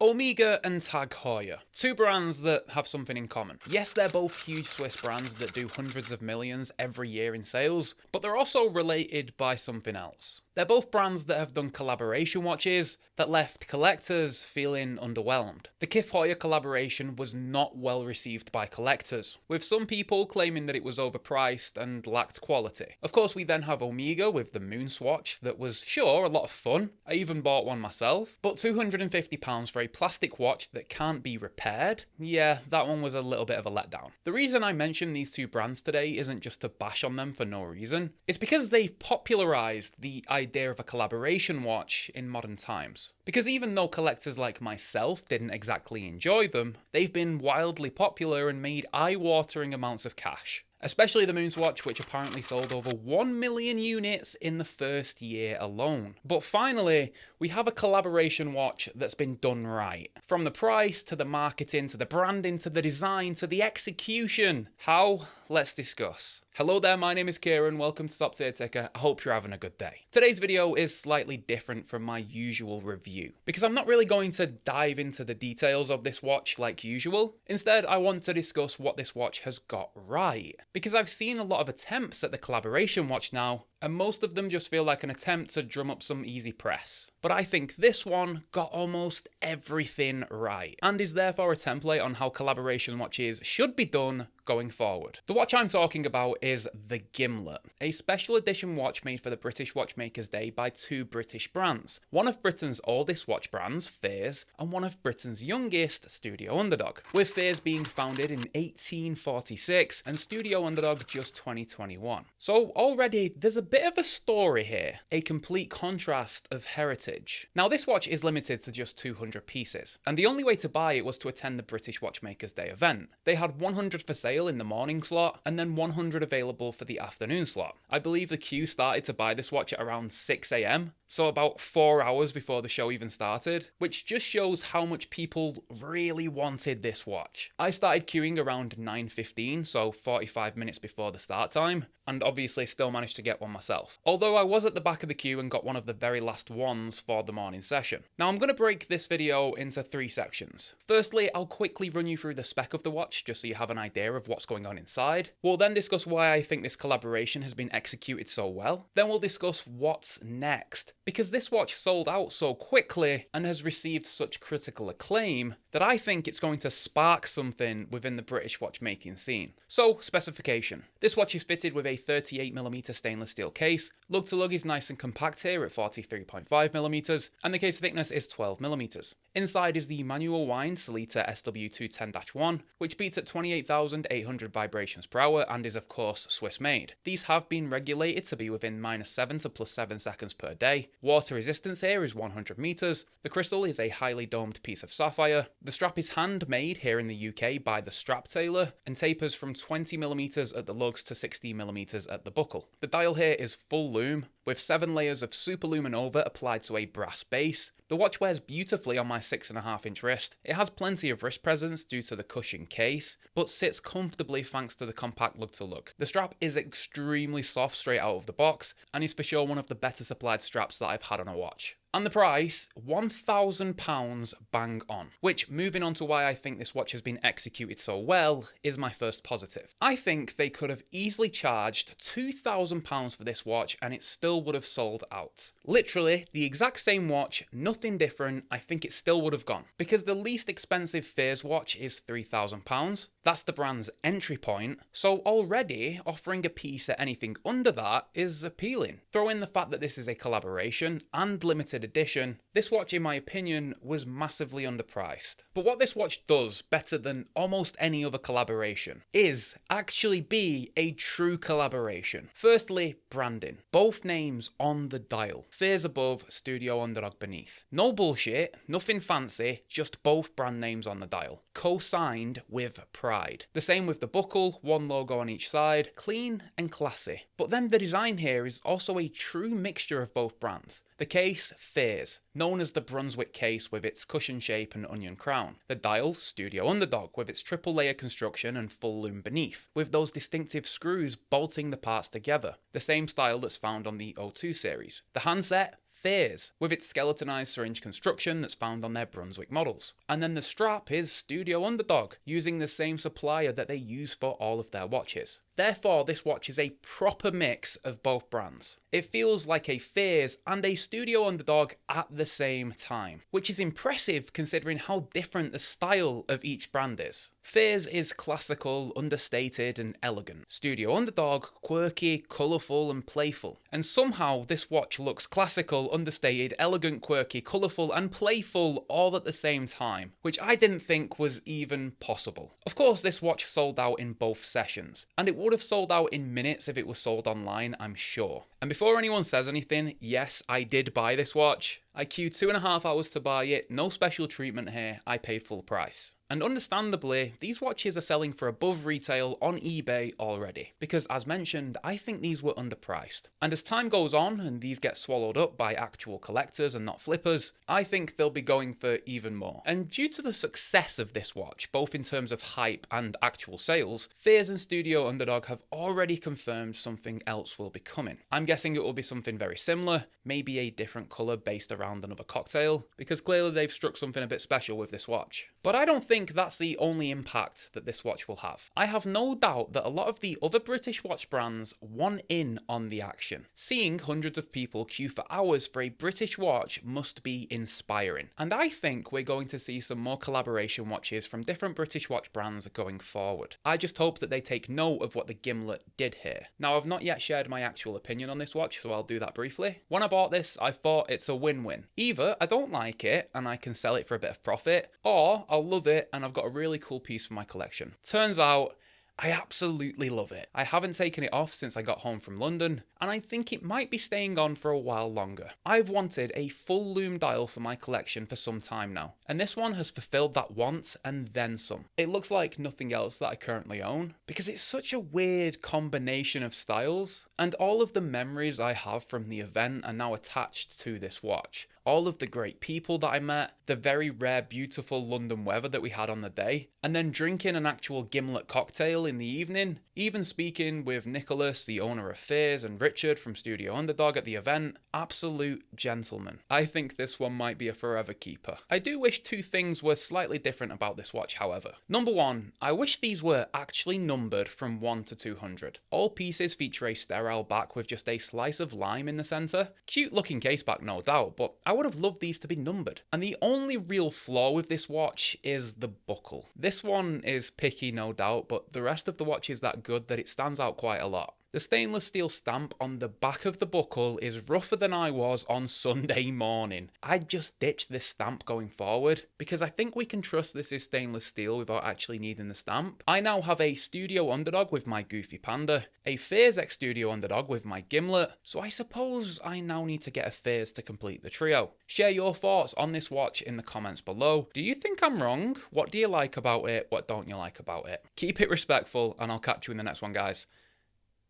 Omega and Tag Heuer, two brands that have something in common. Yes, they're both huge Swiss brands that do hundreds of millions every year in sales, but they're also related by something else. They're both brands that have done collaboration watches that left collectors feeling underwhelmed. The Tag Heuer collaboration was not well received by collectors, with some people claiming that it was overpriced and lacked quality. Of course, we then have Omega with the Moon Swatch that was, sure, a lot of fun. I even bought one myself, but £250 for a plastic watch that can't be repaired? Yeah, that one was a little bit of a letdown. The reason I mention these two brands today isn't just to bash on them for no reason. It's because they've popularized the idea of a collaboration watch in modern times. Because even though collectors like myself didn't exactly enjoy them, they've been wildly popular and made eye-watering amounts of cash. Especially the Moon Swatch, which apparently sold over 1 million units in the first year alone. But finally, we have a collaboration watch that's been done right. From the price, to the marketing, to the branding, to the design, to the execution. How? Let's discuss. Hello there, my name is Kieran, welcome to Top Tier Ticker. I hope you're having a good day. Today's video is slightly different from my usual review, because I'm not really going to dive into the details of this watch like usual. Instead, I want to discuss what this watch has got right. Because I've seen a lot of attempts at the collaboration watch now, and most of them just feel like an attempt to drum up some easy press. But I think this one got almost everything right, and is therefore a template on how collaboration watches should be done going forward. The watch I'm talking about is the Gimlet, a special edition watch made for the British Watchmakers' Day by two British brands. One of Britain's oldest watch brands, Fears, and one of Britain's youngest, Studio Underdog, with Fears being founded in 1846 and Studio Underdog just 2021. So already there's a bit of a story here, a complete contrast of heritage. Now this watch is limited to just 200 pieces, and the only way to buy it was to attend the British Watchmakers' Day event. They had 100 for sale in the morning slot, and then 100 available for the afternoon slot. I believe the queue started to buy this watch at around 6 AM, so about 4 hours before the show even started, which just shows how much people really wanted this watch. I started queuing around 9:15, so 45 minutes before the start time, and obviously still managed to get one myself. Although I was at the back of the queue and got one of the very last ones for the morning session. Now I'm going to break this video into 3 sections. Firstly, I'll quickly run you through the spec of the watch, just so you have an idea of what's going on inside. We'll then discuss why I think this collaboration has been executed so well. Then we'll discuss what's next, because this watch sold out so quickly and has received such critical acclaim that I think it's going to spark something within the British watchmaking scene. So, specification. This watch is fitted with a 38mm stainless steel case. Lug to lug is nice and compact here at 43.5mm, and the case thickness is 12mm. Inside is the manual wind Sellita SW210-1, which beats at 28,800 vibrations per hour and is of course Swiss made. These have been regulated to be within -7 to +7 seconds per day. Water resistance here is 100 meters. The crystal is a highly domed piece of sapphire. The strap is handmade here in the UK by the strap tailor and tapers from 20mm at the lugs to 60mm at the buckle. The dial here is full lume, with 7 layers of super luminova applied to a brass base. The watch wears beautifully on my 6.5-inch wrist. It has plenty of wrist presence due to the cushion case, but sits comfortably thanks to the compact lug to lug. The strap is extremely soft straight out of the box, and is for sure one of the better supplied straps that I've had on a watch. And the price, £1,000 bang on. Which, moving on to why I think this watch has been executed so well, is my first positive. I think they could have easily charged £2,000 for this watch and it still would have sold out. Literally, the exact same watch, nothing different, I think it still would have gone. Because the least expensive Fears watch is £3,000. That's the brand's entry point, so already offering a piece at anything under that is appealing. Throw in the fact that this is a collaboration and limited edition, this watch in my opinion was massively underpriced. But what this watch does better than almost any other collaboration is actually be a true collaboration. Firstly, branding. Both names on the dial. Fears above, Studio Underdog beneath. No bullshit, nothing fancy, just both brand names on the dial. Co-signed with pride. The same with the buckle, one logo on each side, clean and classy. But then the design here is also a true mixture of both brands. The case, Fears, known as the Brunswick case with its cushion shape and onion crown. The dial, Studio Underdog, with its triple layer construction and full lume beneath, with those distinctive screws bolting the parts together, the same style that's found on the O2 series. The handset, Fears, with its skeletonized syringe construction that's found on their Brunswick models. And then the strap is Studio Underdog, using the same supplier that they use for all of their watches. Therefore, this watch is a proper mix of both brands. It feels like a Fears and a Studio Underdog at the same time, which is impressive considering how different the style of each brand is. Fears is classical, understated and elegant. Studio Underdog, quirky, colourful and playful. And somehow this watch looks classical, understated, elegant, quirky, colourful and playful all at the same time, which I didn't think was even possible. Of course, this watch sold out in both sessions, and it would have sold out in minutes if it was sold online, I'm sure. And before anyone says anything, yes, I did buy this watch. I queued 2.5 hours to buy it, no special treatment here, I paid full price. And understandably, these watches are selling for above retail on eBay already, because as mentioned, I think these were underpriced. And as time goes on and these get swallowed up by actual collectors and not flippers, I think they'll be going for even more. And due to the success of this watch, both in terms of hype and actual sales, Fears and Studio Underdog have already confirmed something else will be coming. I'm guessing it will be something very similar, maybe a different colour based around another cocktail, because clearly they've struck something a bit special with this watch. But I don't think that's the only impact that this watch will have. I have no doubt that a lot of the other British watch brands want in on the action. Seeing hundreds of people queue for hours for a British watch must be inspiring. And I think we're going to see some more collaboration watches from different British watch brands going forward. I just hope that they take note of what the Gimlet did here. Now, I've not yet shared my actual opinion on this watch, so I'll do that briefly. When I bought this, I thought it's a win-win. Either I don't like it and I can sell it for a bit of profit, or I'll love it and I've got a really cool piece for my collection. Turns out, I absolutely love it. I haven't taken it off since I got home from London, and I think it might be staying on for a while longer. I've wanted a full lume dial for my collection for some time now, and this one has fulfilled that want and then some. It looks like nothing else that I currently own, because it's such a weird combination of styles, and all of the memories I have from the event are now attached to this watch. All of the great people that I met, the very rare, beautiful London weather that we had on the day, and then drinking an actual Gimlet cocktail in the evening, even speaking with Nicholas, the owner of Fears, and Richard from Studio Underdog at the event. Absolute gentlemen. I think this one might be a forever keeper. I do wish two things were slightly different about this watch, however. Number one, I wish these were actually numbered from 1 to 200. All pieces feature a sterile back with just a slice of lime in the centre. Cute looking case back, no doubt, but I would have loved these to be numbered. And the only real flaw with this watch is the buckle. This one is picky, no doubt, but the rest of the watch is that good that it stands out quite a lot. The stainless steel stamp on the back of the buckle is rougher than I was on Sunday morning. I'd just ditch this stamp going forward, because I think we can trust this is stainless steel without actually needing the stamp. I now have a Studio Underdog with my Goofy Panda, a Fears X Studio Underdog with my Gimlet, so I suppose I now need to get a Fears to complete the trio. Share your thoughts on this watch in the comments below. Do you think I'm wrong? What do you like about it? What don't you like about it? Keep it respectful, and I'll catch you in the next one, guys.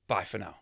Bye for now.